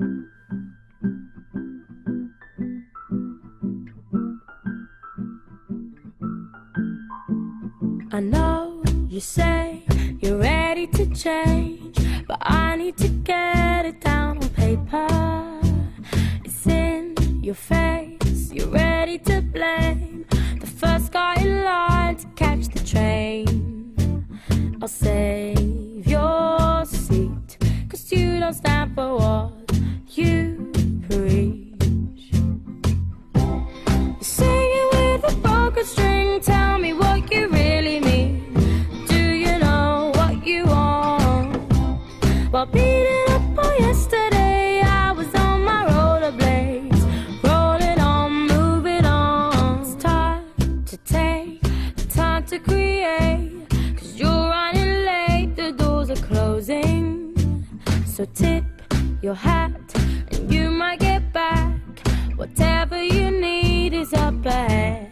I know you say you're ready to change, but I need to get it down on paper. It's in your face, you're ready to blame the first guy in line to catch the train. I'll save your seat, 'cause you don't stand for what you preach. You're singing with a broken string, tell me what you really mean. Do you know what you want? While beating up on yesterday, I was on my rollerblades, rolling on, moving on. It's time to take the time to create, 'cause you're running late, the doors are closing. So tip your hat and you might get back. Whatever you need is up ahead.